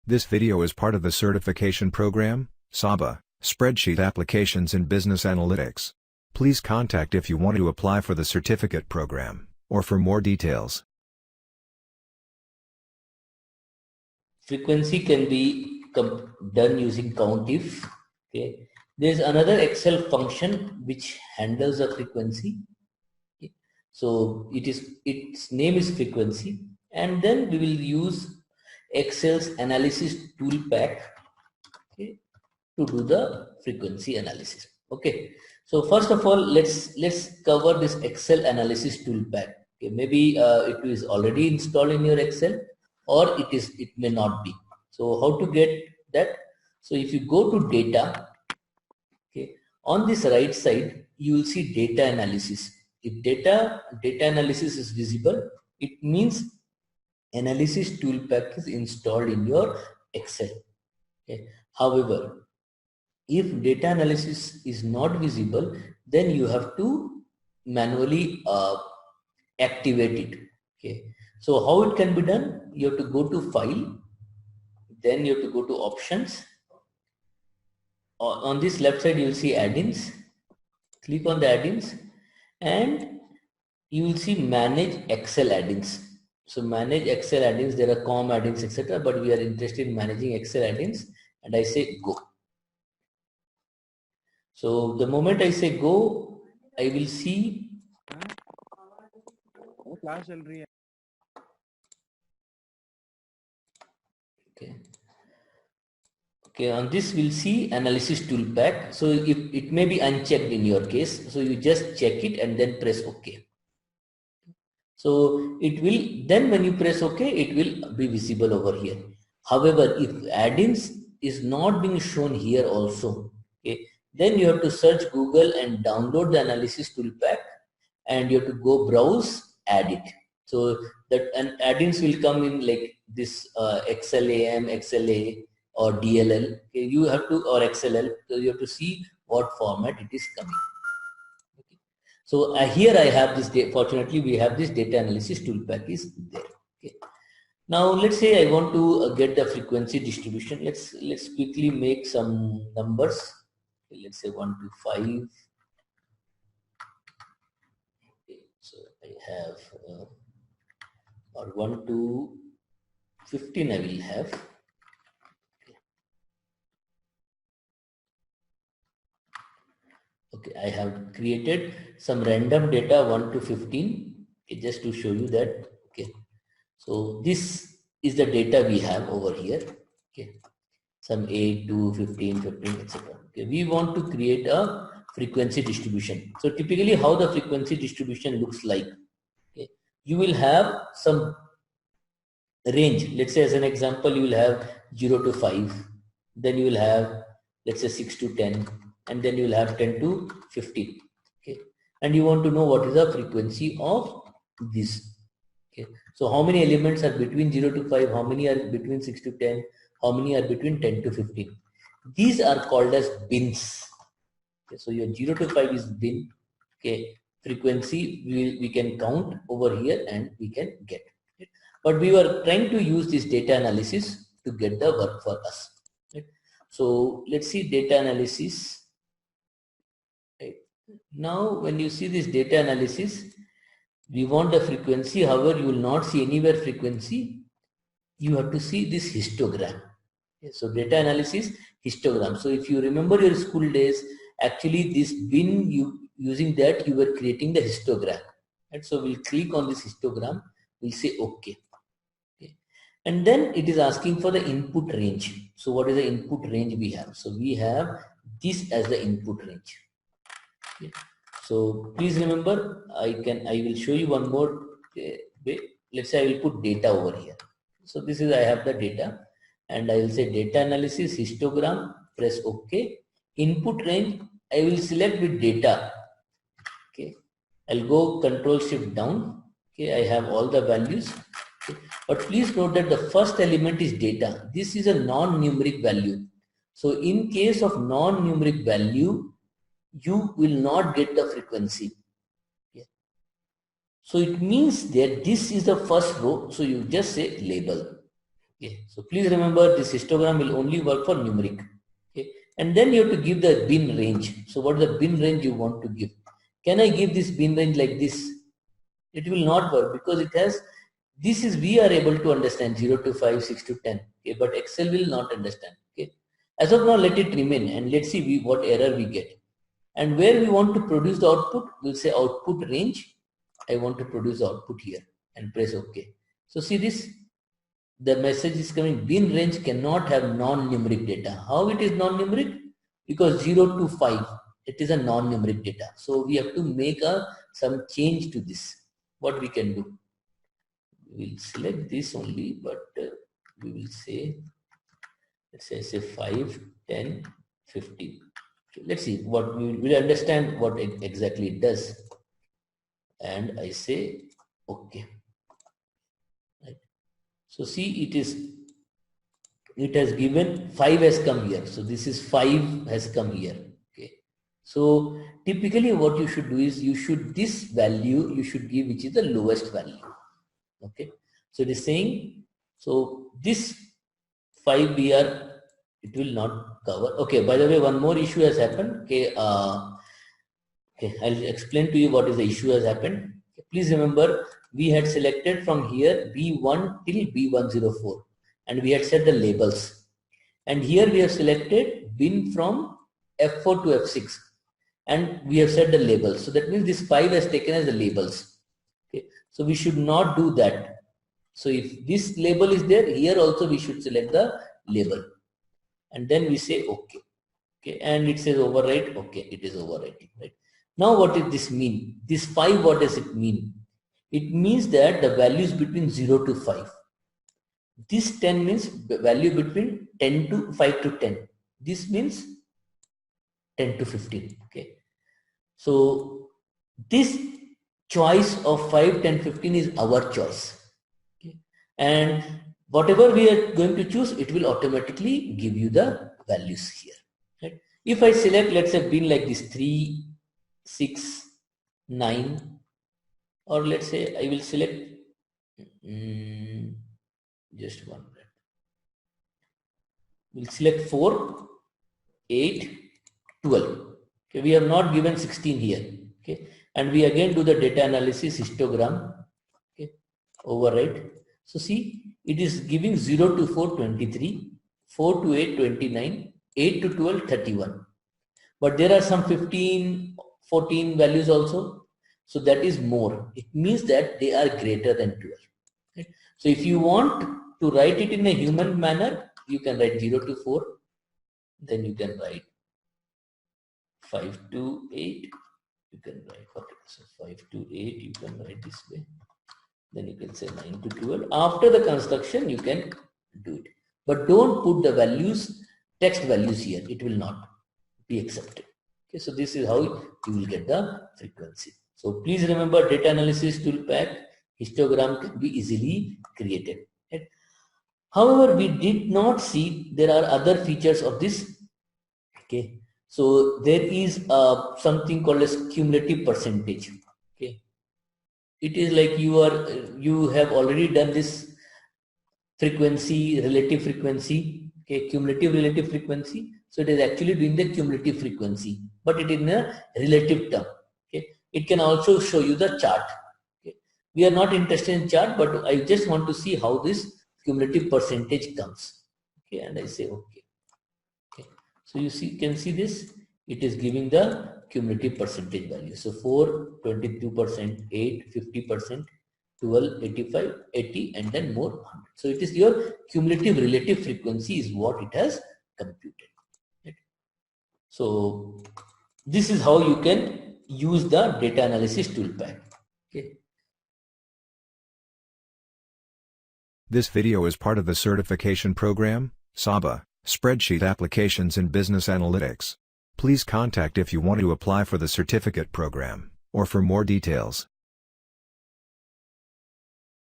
This video is part of the certification program, SABA, Spreadsheet Applications in Business Analytics. Please contact if you want to apply for the certificate program, or for more details. Frequency can be done using COUNTIF. Okay. There is another Excel function which handles the frequency. Okay. So its name is frequency, and then we will use Excel's analysis tool pack, okay, to do the frequency analysis. Okay. So first of all, let's cover this Excel analysis tool pack. Okay. Maybe it is already installed in your Excel, or it may not be. So how to get that? So if you go to data, okay, on this right side you will see data analysis. If data analysis is visible, it means analysis tool pack is installed in your Excel. Okay. However, if data analysis is not visible, then you have to manually activate it. Okay. So how it can be done? You have to go to File, then you have to go to Options. On this left side you will see Add-ins. Click on the Add-ins and you will see Manage Excel Add-ins. So manage Excel add-ins, there are COM add-ins, etc. But we are interested in managing Excel add-ins, and I say go. So the moment I say go, I will see. Okay. Okay, on this we'll see analysis tool pack. So if it may be unchecked in your case, so you just check it and then press OK. So it will, then when you press OK, it will be visible over here. However, if add-ins is not being shown here also, okay, then you have to search Google and download the analysis tool pack, and you have to go browse, add it. So that and add-ins will come in like this XLAM, XLA or DLL. Okay, you have to, or XLL. So you have to see what format it is coming. So here I have this, fortunately we have this data analysis tool pack is there. Okay. Now let's say I want to get the frequency distribution. Let's quickly make some numbers. Okay, let's say 1 to 5. Okay, so I have or 1 to 15 I will have. Okay, I have created some random data 1 to 15, okay, just to show you that. Okay, so this is the data we have over here. Okay, some 8 to 15, 15, etc. Okay, we want to create a frequency distribution. So typically, how the frequency distribution looks like? Okay, you will have some range. Let's say, as an example, you will have 0 to 5. Then you will have, let's say, 6 to 10. And then you will have 10 to 15. Okay, and you want to know what is the frequency of this. Okay, so how many elements are between 0 to 5, how many are between 6 to 10, how many are between 10 to 15. These are called as bins. Okay, so your 0 to 5 is bin. Okay, frequency we can count over here and we can get. Okay, but we were trying to use this data analysis to get the work for us. Okay, so let's see data analysis. Now when you see this data analysis, we want the frequency. However, you will not see anywhere frequency. You have to see this histogram. Okay, so data analysis histogram. So if you remember your school days, actually this bin, using that you were creating the histogram. And so we'll click on this histogram. We'll say OK. Okay. And then it is asking for the input range. So what is the input range we have? So we have this as the input range. Okay. So please remember, I will show you one more way. Let's say I will put data over here. So this is, I have the data, and I will say data analysis histogram, press OK. Input range, I will select with data. Okay, I'll go Control Shift down. Okay, I have all the values. Okay. But please note that the first element is data. This is a non-numeric value. So in case of non-numeric value, you will not get the frequency. Okay. So it means that this is the first row. So you just say label. Okay, so please remember this histogram will only work for numeric. Okay, and then you have to give the bin range. So what is the bin range you want to give? Can I give this bin range like this? It will not work because it has, this is, we are able to understand 0 to 5, 6 to 10. Okay, but Excel will not understand. Okay, as of now, let it remain and let's see what error we get. And where we want to produce the output, we'll say output range. I want to produce output here and press OK. So see this, the message is coming, bin range cannot have non-numeric data. How it is non-numeric? Because 0 to 5, it is a non-numeric data. So we have to make some change to this. What we can do? We will select this only, but we will say, let's say 5, 10, 15. Okay, let's see what we will understand what exactly it does. And I say OK. Right. So see, it has given 5 has come here. So this is 5 has come here. Okay. So typically what you should do is this value you should give which is the lowest value. Okay. So it is saying, so this 5 it will not cover. Okay. By the way, one more issue has happened. Okay. Okay, I'll explain to you what is the issue has happened. Okay, please remember, we had selected from here B1 till B104 and we had set the labels. And here we have selected bin from F4 to F6 and we have set the labels. So that means this 5 has taken as the labels. Okay, so we should not do that. So if this label is there, here also we should select the label and then we say OK. Okay, and it says overwrite. Okay, it is overwriting, right? Now what does this mean? This 5, what does it mean? It means that the values between 0 to 5. This 10 means value between 10 to 5 to 10. This means 10 to 15. Okay. So this choice of 5, 10, 15 is our choice. Okay. And whatever we are going to choose, it will automatically give you the values here. Right? If I select, let's say, bin like this 3, 6, 9, or let's say I will select just one minute. We'll select 4, 8, 12. Okay, we have not given 16 here. Okay, and we again do the data analysis histogram. Okay, override. So see, it is giving 0 to 4, 23, 4 to 8, 29, 8 to 12, 31. But there are some 15, 14 values also. So that is more. It means that they are greater than 12. Right? So if you want to write it in a human manner, you can write 0 to 4. Then you can write 5 to 8. You can write, okay, so 5 to 8, you can write this way. Then you can say 9 to 12. After the construction, you can do it. But don't put the values, text values here. It will not be accepted. Okay, so this is how you will get the frequency. So please remember, data analysis toolpack histogram can be easily created. Right? However, we did not see there are other features of this. Okay, so there is something called as cumulative percentage. Okay, it is like you have already done this frequency, relative frequency. Okay, cumulative relative frequency. So it is actually doing the cumulative frequency, but it is in a relative term. Okay, it can also show you the chart. Okay, we are not interested in chart, but I just want to see how this cumulative percentage comes. Okay, and I say okay. Okay, so you can see this. It is giving the cumulative percentage value. So 4, 22%, 8, 50%, 12, 85, 80, and then more 100. So it is your cumulative relative frequency is what it has computed. Right? So this is how you can use the data analysis toolpack. Okay. This video is part of the certification program, SABA, Spreadsheet Applications in Business Analytics. Please contact if you want to apply for the certificate program, or for more details.